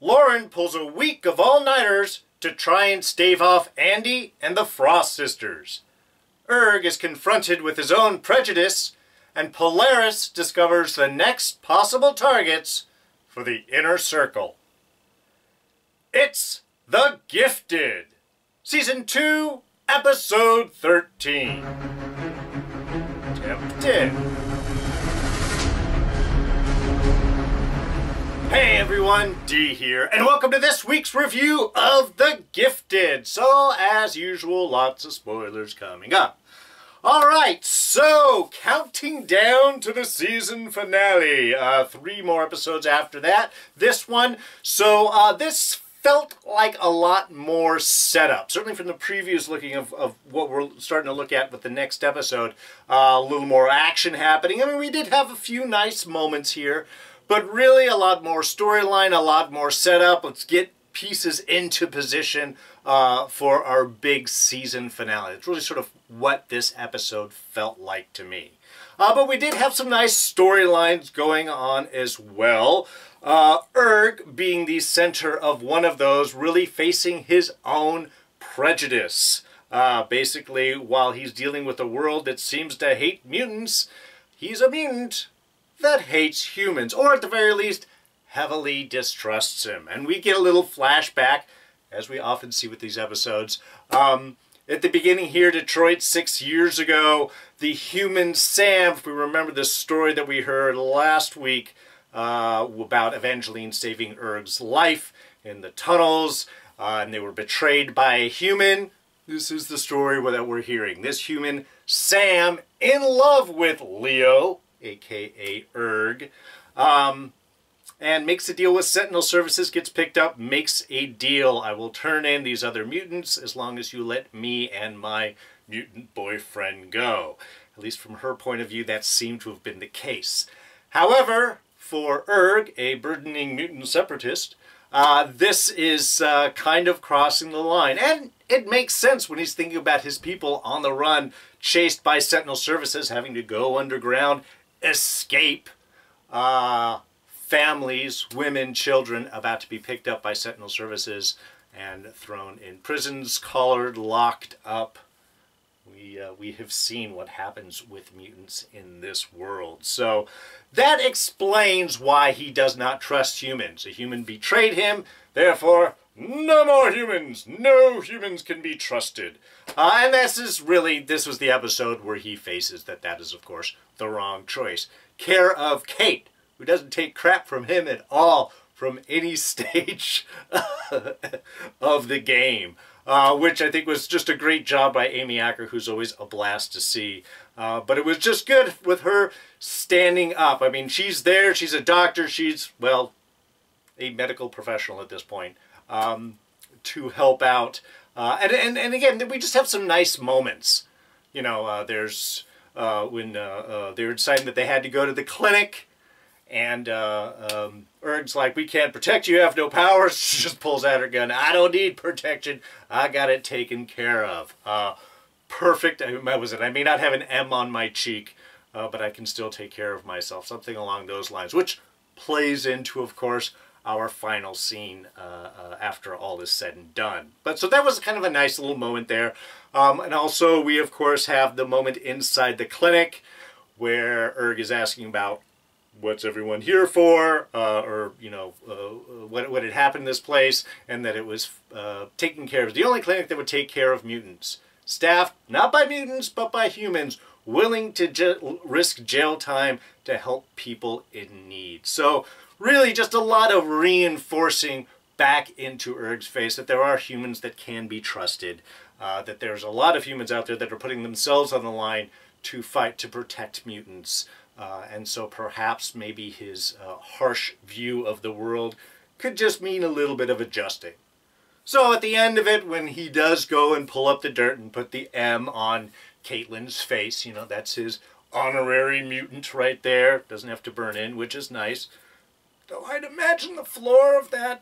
Lauren pulls a week of all-nighters to try and stave off Andy and the Frost sisters. Erg is confronted with his own prejudice, and Polaris discovers the next possible targets for the inner circle. It's The Gifted, Season 2, Episode 13. teMpted. Hey everyone, D here, and welcome to this week's review of The Gifted. So, as usual, lots of spoilers coming up. Alright, so, counting down to the season finale. 3 more episodes after that. This one. So, this felt like a lot more setup. Certainly from the previews looking of what we're starting to look at with the next episode. A little more action happening. I mean, we did have a few nice moments here. But really a lot more storyline, a lot more setup. Let's get pieces into position for our big season finale. It's really sort of what this episode felt like to me. But we did have some nice storylines going on as well. Erg being the center of one of those, really facing his own prejudice. Basically, while he's dealing with a world that seems to hate mutants, he's a mutant that hates humans, or at the very least, heavily distrusts him. And we get a little flashback, as we often see with these episodes. At the beginning here, Detroit 6 years ago, the human Sam, if we remember the story that we heard last week about Evangeline saving Erg's life in the tunnels, and they were betrayed by a human. This is the story that we're hearing. This human, Sam, in love with Leo, aka Erg, and makes a deal with Sentinel Services, gets picked up, makes a deal. I will turn in these other mutants as long as you let me and my mutant boyfriend go. At least from her point of view, that seemed to have been the case. However, for Erg, a burgeoning mutant separatist, this is kind of crossing the line. And it makes sense when he's thinking about his people on the run, chased by Sentinel Services, having to go underground, escape, families, women, children about to be picked up by Sentinel Services and thrown in prisons, collared, locked up. We have seen what happens with mutants in this world. So that explains why he does not trust humans. A human betrayed him, therefore no more humans. No humans can be trusted. And this was the episode where he faces that is, of course, the wrong choice. Care of Kate, who doesn't take crap from him at all from any stage of the game. Which I think was just a great job by Amy Acker, who's always a blast to see. But it was just good with her standing up. I mean, she's there, she's a doctor, she's, well, a medical professional at this point, to help out. And again, we just have some nice moments. You know, there's when they were deciding that they had to go to the clinic, and Erg's like, we can't protect you, you have no powers. She just pulls out her gun. I don't need protection. I got it taken care of. Perfect. I may not have an M on my cheek, but I can still take care of myself. Something along those lines, which plays into, of course, our final scene after all is said and done. But so that was kind of a nice little moment there. And also we, of course, have the moment inside the clinic where Erg is asking about what's everyone here for, or, you know, what had happened in this place, and that it was taken care of. The only clinic that would take care of mutants. Staffed not by mutants, but by humans, willing to risk jail time to help people in need. So really just a lot of reinforcing back into Erg's face that there are humans that can be trusted, that there's a lot of humans out there that are putting themselves on the line to fight to protect mutants. And so perhaps maybe his harsh view of the world could just mean a little bit of adjusting. So at the end of it, when he does go and pull up the dirt and put the M on Caitlin's face, you know, that's his honorary mutant right there. Doesn't have to burn in, which is nice. Though I'd imagine the floor of that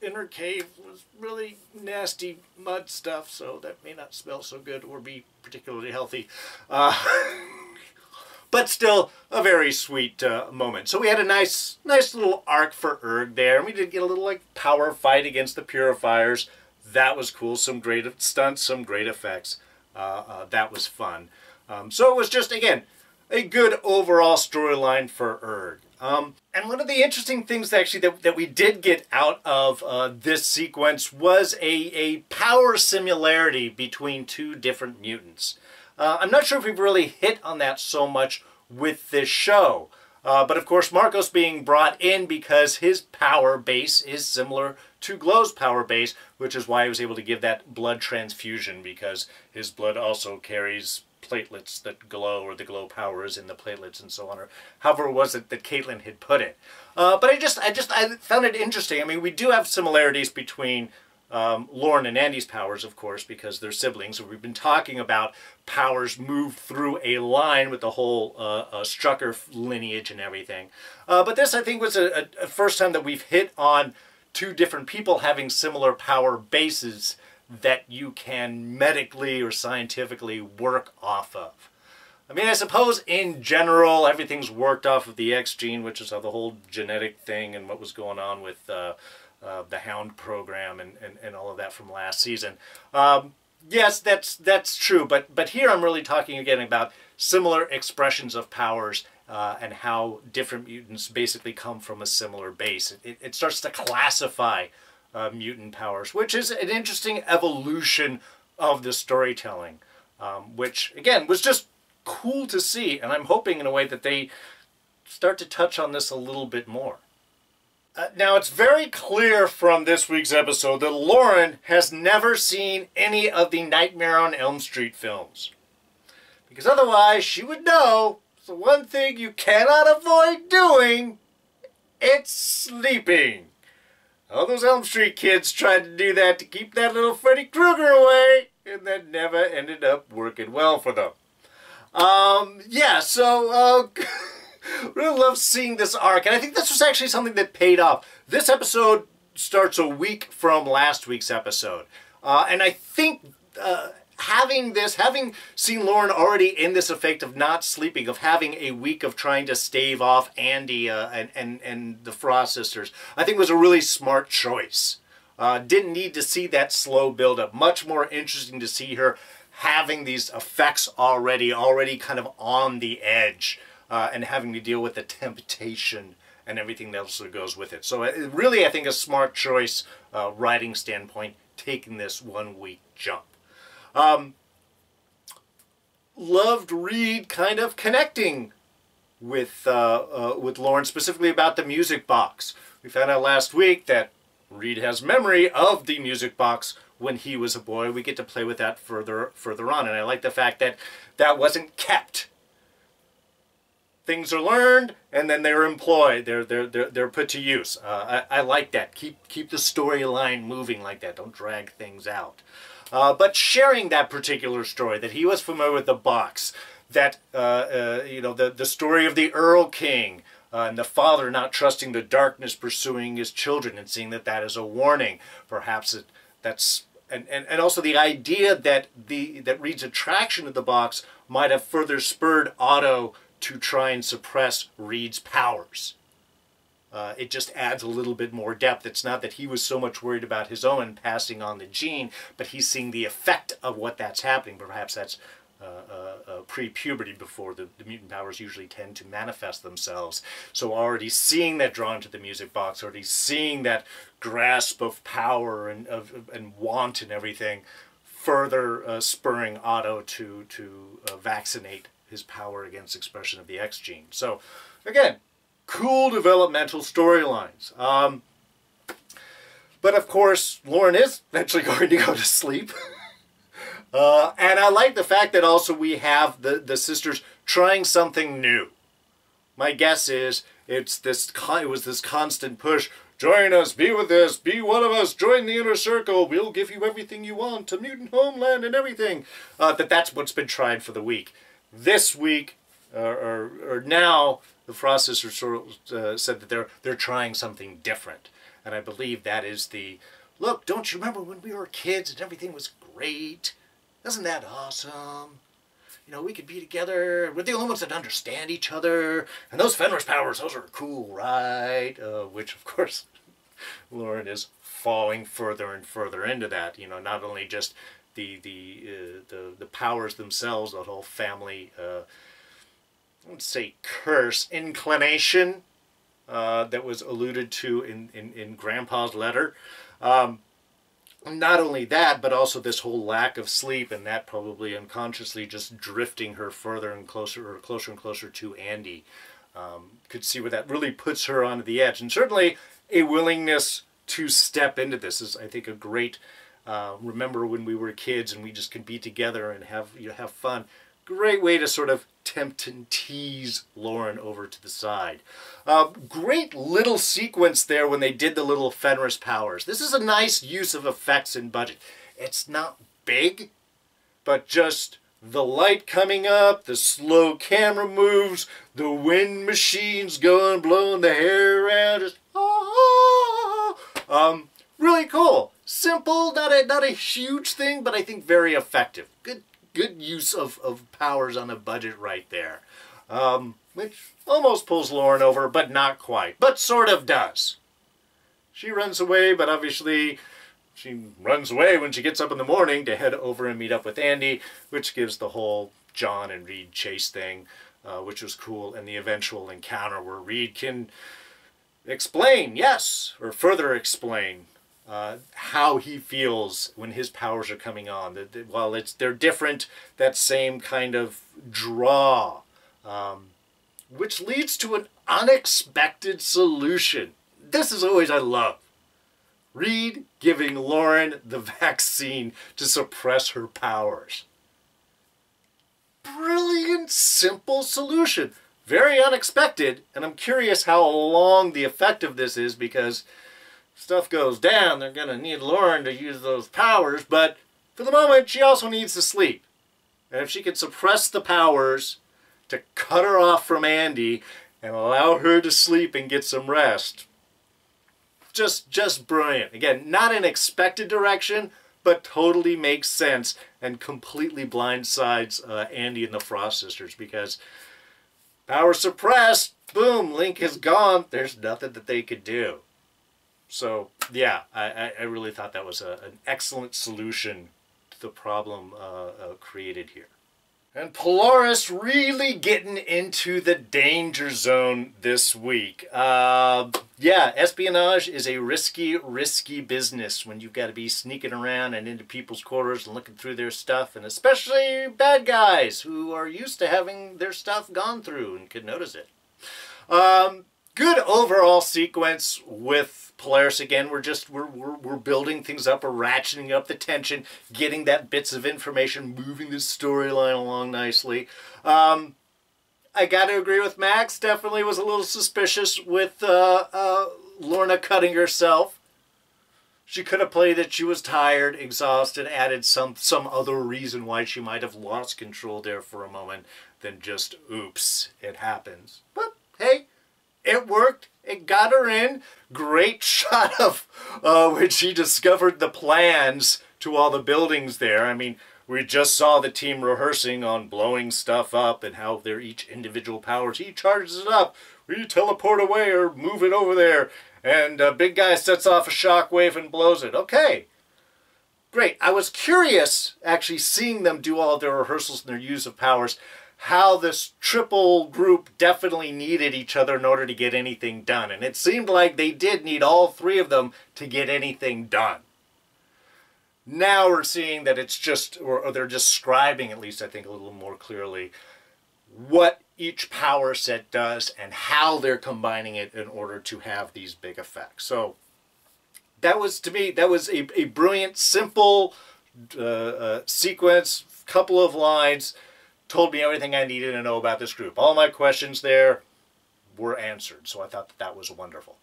inner cave was really nasty mud stuff, so that may not smell so good or be particularly healthy. but still a very sweet moment. So we had a nice little arc for Urg there, and we did get a little like power fight against the Purifiers. That was cool. Some great stunts, some great effects. That was fun. So it was just, again, a good overall storyline for Urg. And one of the interesting things actually that we did get out of this sequence was a power similarity between two different mutants. I'm not sure if we've really hit on that so much with this show. But of course, Marcos being brought in because his power base is similar to Glow's power base, which is why he was able to give that blood transfusion, because his blood also carries platelets that glow, or the glow power is in the platelets and so on, or however it was that Caitlin had put it. But I found it interesting. I mean, we do have similarities between Lauren and Andy's powers, of course, because they're siblings. So we've been talking about powers moved through a line with the whole Strucker lineage and everything. But this, I think, was a first time that we've hit on two different people having similar power bases that you can medically or scientifically work off of. I mean, I suppose in general, everything's worked off of the X gene, which is how the whole genetic thing and what was going on with the Hound program and all of that from last season. Yes, that's true, but here I'm really talking again about similar expressions of powers and how different mutants basically come from a similar base. It starts to classify mutant powers, which is an interesting evolution of the storytelling, which again was just cool to see, and I'm hoping in a way that they start to touch on this a little bit more. Now, it's very clear from this week's episode that Lauren has never seen any of the Nightmare on Elm Street films, because otherwise she would know the one thing you cannot avoid doing, it's sleeping. All those Elm Street kids tried to do that to keep that little Freddy Krueger away, and that never ended up working well for them. Yeah, so, really love seeing this arc, and I think this was actually something that paid off. This episode starts a week from last week's episode, and I think having seen Lauren already in this effect of not sleeping, of having a week of trying to stave off Andy and the Frost sisters, I think was a really smart choice. Didn't need to see that slow build-up. Much more interesting to see her having these effects already kind of on the edge, and having to deal with the temptation and everything else that goes with it. So really, I think a smart choice, writing standpoint, taking this 1 week jump. Loved Reed kind of connecting with Lauren, specifically about the music box. We found out last week that Reed has memory of the music box when he was a boy. We get to play with that further on, and I like the fact that that wasn't kept. Things are learned, and then they're employed. They're put to use. I like that. Keep the storyline moving like that. Don't drag things out. But sharing that particular story, that he was familiar with the box, that you know, the story of the Earl King, and the father not trusting the darkness pursuing his children, and seeing that that is a warning. Perhaps that's and also the idea that Reed's attraction to the box might have further spurred Otto to try and suppress Reed's powers. It just adds a little bit more depth. It's not that he was so much worried about his own passing on the gene, but he's seeing the effect of what that's happening. Perhaps that's pre-puberty, before the mutant powers usually tend to manifest themselves. So already seeing that drawn to the music box, already seeing that grasp of power and want and everything, further spurring Otto to vaccinate his power against expression of the X gene. So again, cool developmental storylines. But of course, Lauren is eventually going to go to sleep. And I like the fact that also we have the sisters trying something new. My guess is it was this constant push. Join us, be with us, be one of us, join the inner circle, we'll give you everything you want, a mutant homeland and everything. That's what's been tried for the week. This week, or now, the Frost sisters said that they're trying something different. And I believe that is look, don't you remember when we were kids and everything was great? Isn't that awesome? you know, we could be together. We're the only ones that understand each other. And those Fenris powers, those are cool, right? Which, of course, Lauren is falling further and further into that. You know, not only just the powers themselves, the whole family, I wouldn't say curse, inclination that was alluded to in Grandpa's letter. Not only that, but also this whole lack of sleep, and that probably unconsciously just drifting her further and closer and closer to Andy. Could see where that really puts her onto the edge. And certainly a willingness to step into this is, I think, a great, remember when we were kids and we just could be together and have fun. Great way to sort of tempt and tease Lauren over to the side. Great little sequence there when they did the little Fenris powers. This is a nice use of effects and budget. It's not big, but just the light coming up, the slow camera moves, the wind machines going, blowing the hair around, just really cool. Simple, not a huge thing, but I think very effective. Good use of powers on a budget right there. Which almost pulls Lauren over, but not quite. But sort of does. She runs away, but obviously she runs away when she gets up in the morning to head over and meet up with Andy, which gives the whole John and Reed chase thing, which was cool, and the eventual encounter where Reed can explain, yes, or further explain how he feels when his powers are coming on. While they're different, that same kind of draw, which leads to an unexpected solution. This is always I love. Reed giving Lauren the vaccine to suppress her powers. Brilliant, simple solution. Very unexpected, and I'm curious how long the effect of this is, because stuff goes down, they're going to need Lauren to use those powers, but for the moment, she also needs to sleep. And if she can suppress the powers to cut her off from Andy and allow her to sleep and get some rest, just brilliant. Again, not an expected direction, but totally makes sense and completely blindsides Andy and the Frost sisters, because power suppressed, boom, Link is gone, there's nothing that they could do. So, yeah, I really thought that was an excellent solution to the problem created here. And Polaris really getting into the danger zone this week. Yeah, espionage is a risky business when you've got to be sneaking around and into people's quarters and looking through their stuff, and especially bad guys who are used to having their stuff gone through and could notice it. Good overall sequence with Polaris. Again, we're building things up, we're ratcheting up the tension, getting that bits of information, moving the storyline along nicely. I got to agree with Max. Definitely was a little suspicious with Lorna cutting herself. She could have played that she was tired, exhausted, added some other reason why she might have lost control there for a moment than just, oops, it happens. But hey, it worked. It got her in. Great shot of when she discovered the plans to all the buildings there. I mean, we just saw the team rehearsing on blowing stuff up and how they're each individual powers. He charges it up. We teleport away or move it over there. And big guy sets off a shockwave and blows it. Okay. Great. I was curious, actually, seeing them do all of their rehearsals and their use of powers, how this triple group definitely needed each other in order to get anything done. And it seemed like they did need all three of them to get anything done. Now we're seeing that it's just, or they're describing, at least I think a little more clearly, what each power set does and how they're combining it in order to have these big effects. So that was, to me, that was a brilliant, simple sequence, couple of lines, told me everything I needed to know about this group. All my questions there were answered, so I thought that was wonderful.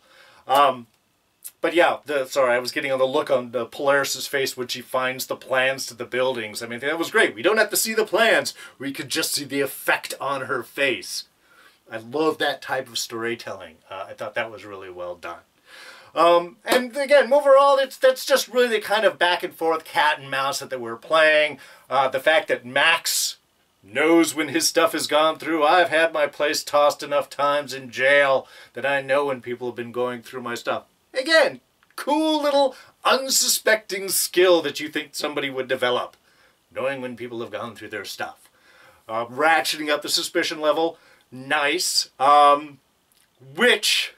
But yeah, sorry, I was getting on the look on Polaris's face when she finds the plans to the buildings. I mean, that was great. We don't have to see the plans. We could just see the effect on her face. I love that type of storytelling. I thought that was really well done. And again, overall, that's just really the kind of back and forth cat and mouse that we're playing. The fact that Max knows when his stuff has gone through. I've had my place tossed enough times in jail that I know when people have been going through my stuff. Again, cool little unsuspecting skill that you think somebody would develop. Knowing when people have gone through their stuff. Ratcheting up the suspicion level. Nice. Which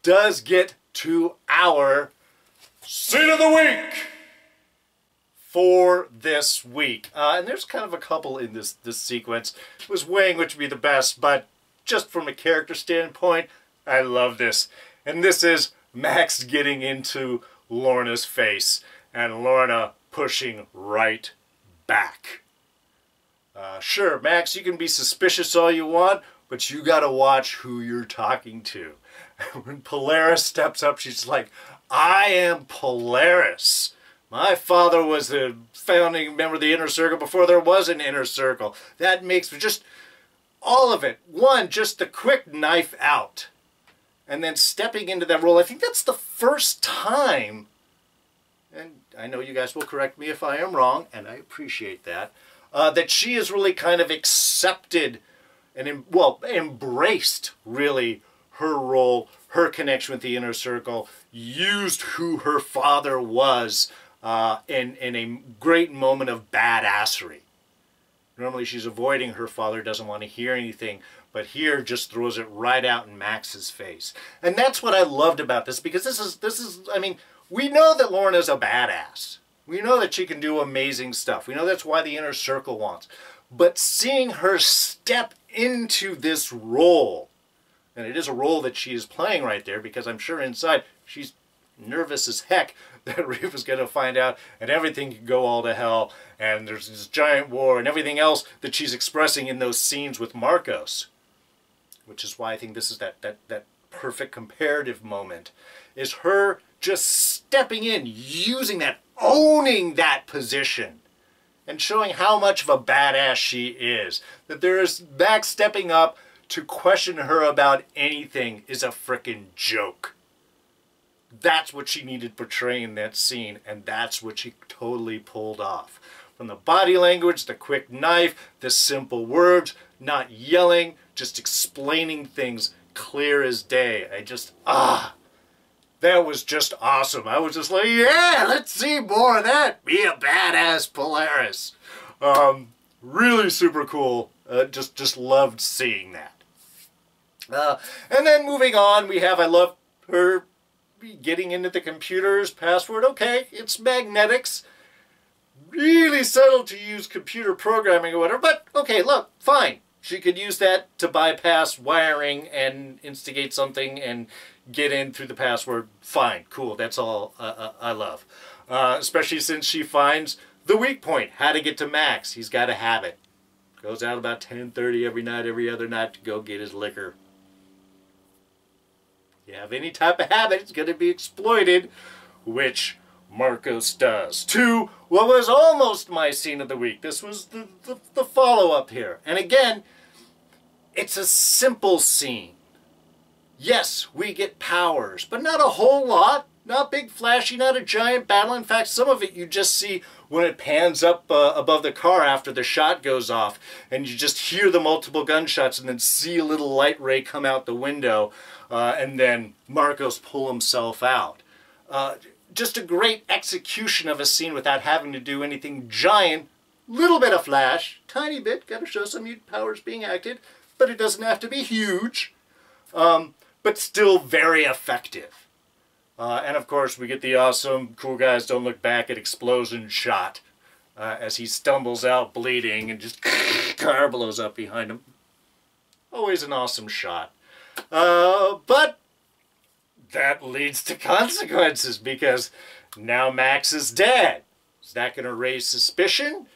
does get to our Scene of the Week for this week. And there's kind of a couple in this sequence. I was weighing which would be the best, but just from a character standpoint, I love this. And this is Max getting into Lorna's face and Lorna pushing right back. Sure, Max, you can be suspicious all you want, but you gotta watch who you're talking to. When Polaris steps up, she's like, I am Polaris. My father was the founding member of the Inner Circle before there was an Inner Circle. That makes just all of it. One, just the quick knife out. And then stepping into that role. I think that's the first time, and I know you guys will correct me if I am wrong, and I appreciate that, that she has really kind of accepted and, well, embraced, really, her role, her connection with the Inner Circle, used who her father was in a great moment of badassery. Normally she's avoiding her father, doesn't want to hear anything, but here just throws it right out in Max's face. And that's what I loved about this, because this is, I mean, we know that Lorna's a badass. We know that she can do amazing stuff. We know that's why the Inner Circle wants. But seeing her step into this role, and it is a role that she is playing right there, because I'm sure inside she's nervous as heck that Reva's going to find out and everything could go all to hell and there's this giant war and everything else that she's expressing in those scenes with Marcos. Which is why I think this is that perfect comparative moment, is her just stepping in, using that, owning that position, and showing how much of a badass she is. That there is Max stepping up to question her about anything is a frickin' joke. That's what she needed to portray in that scene, and that's what she totally pulled off. From the body language, the quick knife, the simple words, not yelling, just explaining things clear as day. That was just awesome. I was just like, yeah, let's see more of that. Be a badass Polaris. Really super cool. Just loved seeing that. And then moving on, we have, I love her getting into the computer's password. Okay, it's magnetics. Really subtle to use computer programming or whatever, but okay, look, fine. She could use that to bypass wiring and instigate something and get in through the password. Fine, cool, that's all I love. Especially since she finds the weak point, how to get to Max. He's got a habit. Goes out about 10:30 every night, every other night to go get his liquor. You have any type of habit, it's going to be exploited, which Marcos does. To what was almost my scene of the week. This was the follow-up here. And again, it's a simple scene. Yes, we get powers, but not a whole lot. Not big flashy, not a giant battle. In fact, some of it you just see when it pans up above the car after the shot goes off. And you just hear the multiple gunshots and then see a little light ray come out the window. And then Marcos pull himself out. Just a great execution of a scene without having to do anything giant. Little bit of flash, tiny bit, got to show some mutant powers being acted, but it doesn't have to be huge. But still very effective. And of course we get the awesome cool guys don't look back at explosion shot as he stumbles out bleeding and just car blows up behind him. Always an awesome shot. But that leads to consequences because now Max is dead. Is that going to raise suspicion?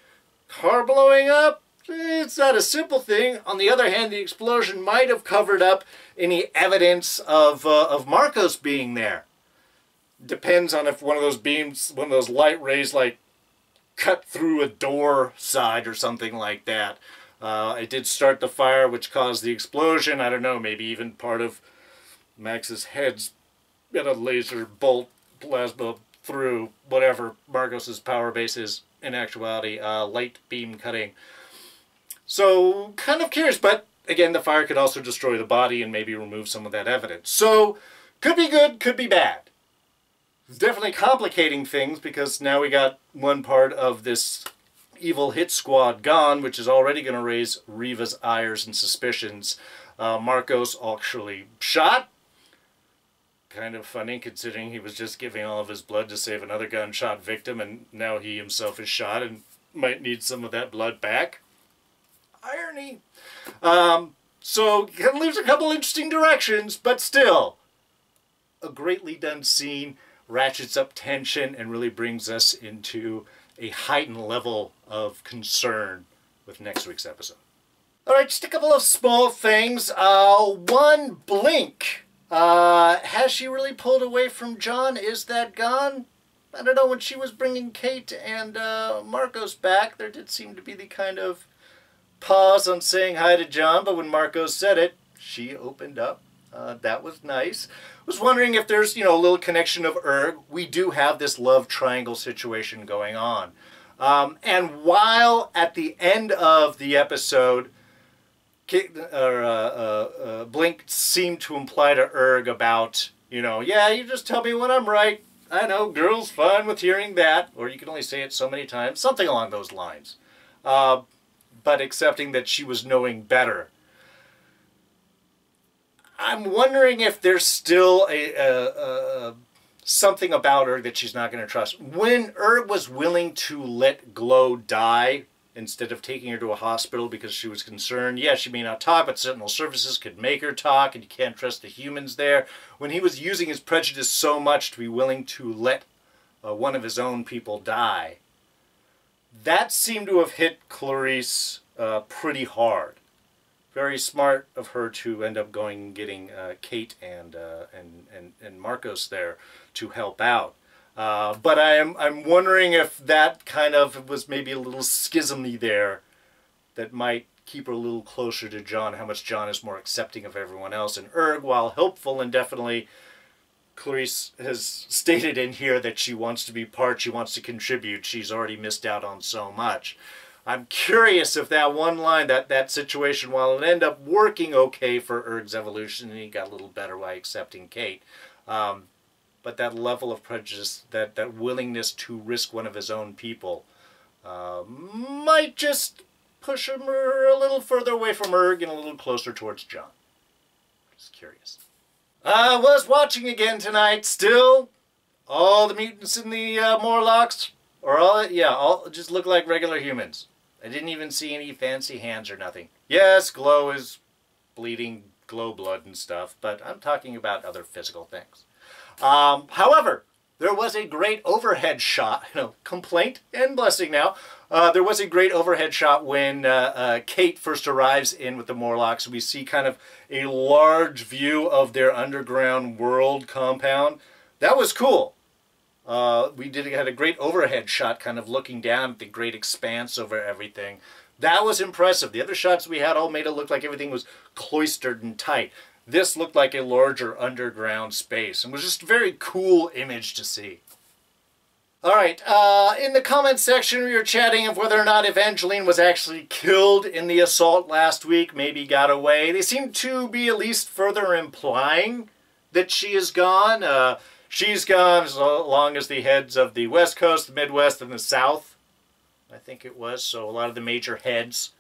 Car blowing up? It's not a simple thing. On the other hand, the explosion might have covered up any evidence of Marcos being there. Depends on if one of those beams, one of those light rays, like cut through a door side or something like that. It did start the fire, which caused the explosion. I don't know, maybe even part of Max's head's got a laser bolt plasma through whatever Marcos's power base is in actuality. Light beam cutting. So, kind of curious, but again, the fire could also destroy the body and maybe remove some of that evidence. So, could be good, could be bad. It's definitely complicating things because now we got one part of this evil hit squad gone, which is already going to raise Riva's ires and suspicions. Marcos actually shot. Kind of funny considering he was just giving all of his blood to save another gunshot victim, and now he himself is shot and might need some of that blood back. Irony. So it leaves a couple interesting directions, but still a greatly done scene, ratchets up tension and really brings us into a heightened level of concern with next week's episode. Alright, just a couple of small things. One, Blink. Has she really pulled away from John? Is that gone? I don't know, when she was bringing Kate and Marcos back, there did seem to be the kind of pause on saying hi to John, but when Marcos said it, she opened up. That was nice. I was wondering if there's, a little connection of Erg. We do have this love triangle situation going on. And while at the end of the episode, Blink seemed to imply to Erg about, yeah, you just tell me when I'm right. I know, girls fine with hearing that. Or you can only say it so many times. Something along those lines. But accepting that she was knowing better. I'm wondering if there's still something about Erg that she's not going to trust. When Erg was willing to let Glow die instead of taking her to a hospital because she was concerned, yeah, she may not talk, but Sentinel Services could make her talk, and you can't trust the humans there. When he was using his prejudice so much to be willing to let one of his own people die, that seemed to have hit Clarice pretty hard. Very smart of her to end up going and getting Kate and Marcos there to help out. But I'm wondering if that kind of was maybe a little schism-y there that might keep her a little closer to John, how much John is more accepting of everyone else. And Erg, while helpful and definitely, Clarice has stated in here that she wants to be part, she wants to contribute. She's already missed out on so much. I'm curious if that one line, that situation, while it ended up working okay for Erg's evolution, and he got a little better by accepting Kate, but that level of prejudice, that willingness to risk one of his own people, might just push him a little further away from Erg and a little closer towards John. Just curious. I was watching again tonight. Still, all the mutants in the Morlocks, or all just look like regular humans. I didn't even see any fancy hands or nothing. Yes, Glow is bleeding glow blood and stuff, but I'm talking about other physical things. However, there was a great overhead shot, complaint and blessing now. There was a great overhead shot when Kate first arrives in with the Morlocks. We see kind of a large view of their underground world compound. That was cool. We had a great overhead shot kind of looking down at the great expanse over everything. That was impressive. The other shots we had all made it look like everything was cloistered and tight. This looked like a larger underground space and was just a very cool image to see. Alright, in the comments section we were chatting of whether or not Evangeline was actually killed in the assault last week, maybe got away. They seem to be at least further implying that she is gone. She's gone as long as the heads of the West Coast, the Midwest, and the South, I think it was. So a lot of the major heads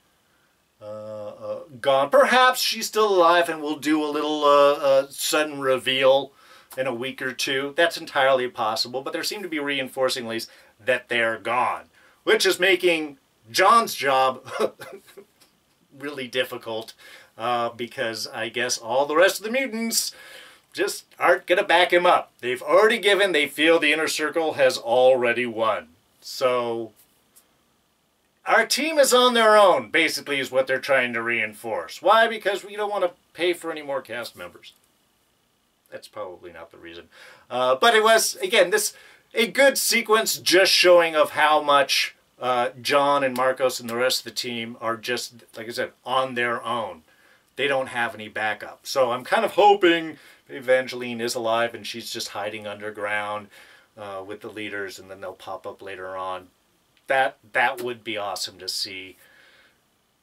gone. Perhaps she's still alive and we'll do a little sudden reveal in a week or two. That's entirely possible, but there seem to be reinforcing at least that they're gone, which is making John's job really difficult because I guess all the rest of the mutants just aren't going to back him up. They've already given, they feel the inner circle has already won. So our team is on their own, basically, is what they're trying to reinforce. Why? Because we don't want to pay for any more cast members. That's probably not the reason. But it was, again, a good sequence just showing of how much John and Marcos and the rest of the team are just, like I said, on their own. They don't have any backup. So I'm kind of hoping Evangeline is alive and she's just hiding underground with the leaders, and then they'll pop up later on. That would be awesome to see.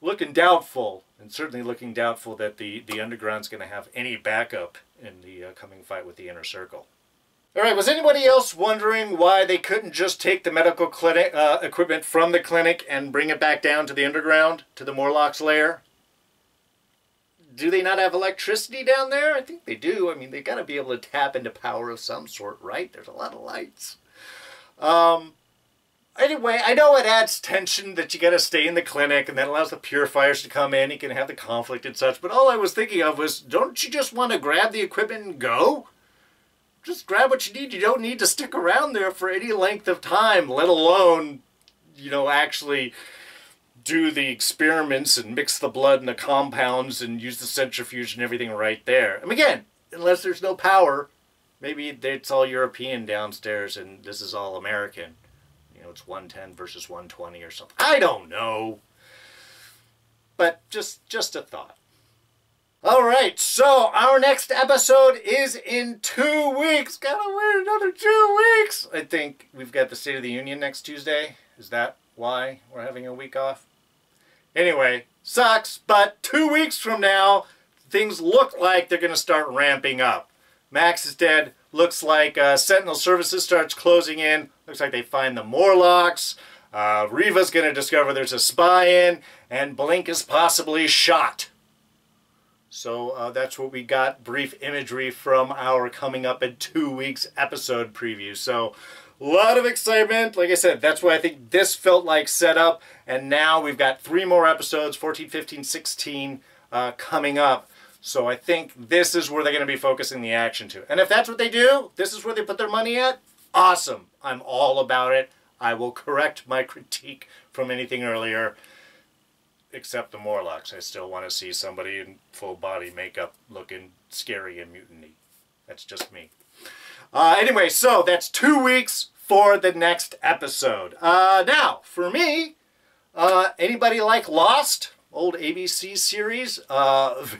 looking doubtful, and certainly looking doubtful that the Underground's going to have any backup in the coming fight with the Inner Circle. All right, was anybody else wondering why they couldn't just take the medical clinic equipment from the clinic and bring it back down to the Underground, to the Morlock's lair? Do they not have electricity down there? I think they do. I mean, they got to be able to tap into power of some sort, right? There's a lot of lights. Anyway, I know it adds tension that you got to stay in the clinic, and that allows the purifiers to come in. You can have the conflict and such. But all I was thinking of was, don't you just want to grab the equipment and go? Just grab what you need. You don't need to stick around there for any length of time, let alone, you know, actually do the experiments and mix the blood and the compounds and use the centrifuge and everything right there. And again, unless there's no power, maybe it's all European downstairs and this is all American. You know, it's 110 versus 120 or something. I don't know. But just a thought. All right, so our next episode is in 2 weeks. Gotta wait another 2 weeks. I think we've got the State of the Union next Tuesday. Is that why we're having a week off? Anyway, sucks, but 2 weeks from now, things look like they're going to start ramping up. Max is dead. Looks like Sentinel Services starts closing in. Looks like they find the Morlocks. Reva's going to discover there's a spy in. And Blink is possibly shot. So that's what we got. Brief imagery from our coming up in 2 weeks episode preview. So a lot of excitement. Like I said, that's why I think this felt like setup. And now we've got 3 more episodes, 14, 15, 16, coming up. So I think this is where they're going to be focusing the action to. And if that's what they do, this is where they put their money at, awesome. I'm all about it. I will correct my critique from anything earlier, except the Morlocks. I still want to see somebody in full body makeup looking scary and mutiny. That's just me. Anyway, so that's 2 weeks for the next episode. Now, for me, anybody like Lost? Old ABC series.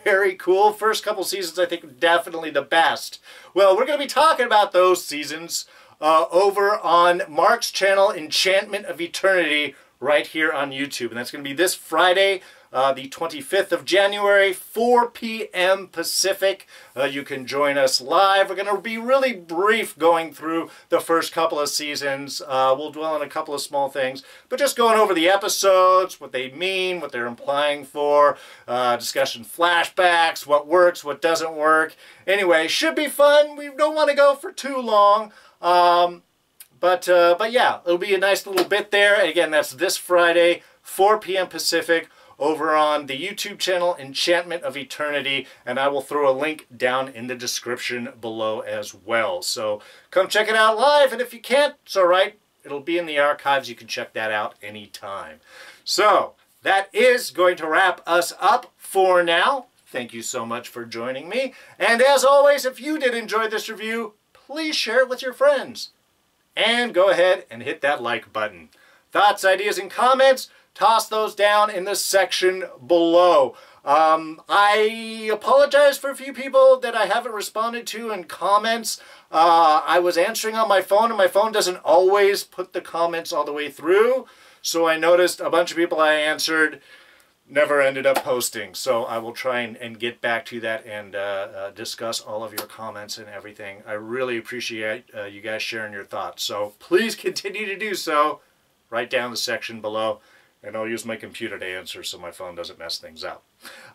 Very cool. First couple seasons, I think, definitely the best. Well, we're going to be talking about those seasons over on Marc's channel, Enchantment of Eternity, right here on YouTube. And that's going to be this Friday, the 25th of January, 4 p.m. Pacific. You can join us live. We're going to be really brief going through the first couple of seasons. We'll dwell on a couple of small things, but just going over the episodes, what they mean, what they're implying for, discussion flashbacks, what works, what doesn't work. Anyway, should be fun. We don't want to go for too long. But yeah, it'll be a nice little bit there. Again, that's this Friday, 4 p.m. Pacific, over on the YouTube channel, Enchantment of Eternity, and I will throw a link down in the description below as well. So come check it out live, and if you can't, it's all right. It'll be in the archives. You can check that out anytime. So that is going to wrap us up for now. Thank you so much for joining me. And as always, if you did enjoy this review, please share it with your friends. And go ahead and hit that like button. Thoughts, ideas, and comments, toss those down in the section below. I apologize for a few people that I haven't responded to in comments. I was answering on my phone, and my phone doesn't always put the comments all the way through. So I noticed a bunch of people I answered never ended up posting. So I will try and get back to that and discuss all of your comments and everything. I really appreciate you guys sharing your thoughts. So please continue to do so right down the section below. And I'll use my computer to answer so my phone doesn't mess things up.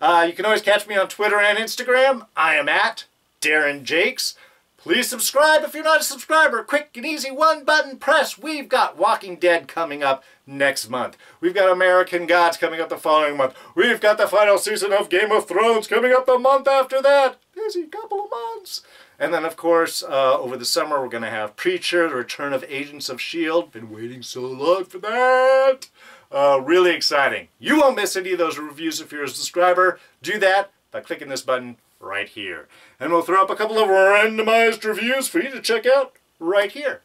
You can always catch me on Twitter and Instagram. I am at Darren Jakes. Please subscribe if you're not a subscriber. Quick and easy one-button press. We've got Walking Dead coming up next month. We've got American Gods coming up the following month. We've got the final season of Game of Thrones coming up the month after that. Busy couple of months. And then, of course, over the summer, we're going to have Preacher, the Return of Agents of S.H.I.E.L.D. Been waiting so long for that. Really exciting. You won't miss any of those reviews if you're a subscriber. Do that by clicking this button right here. And we'll throw up a couple of randomized reviews for you to check out right here.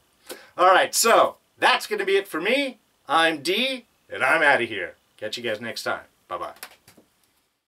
All right, so that's going to be it for me. I'm D, and I'm out of here. Catch you guys next time. Bye-bye.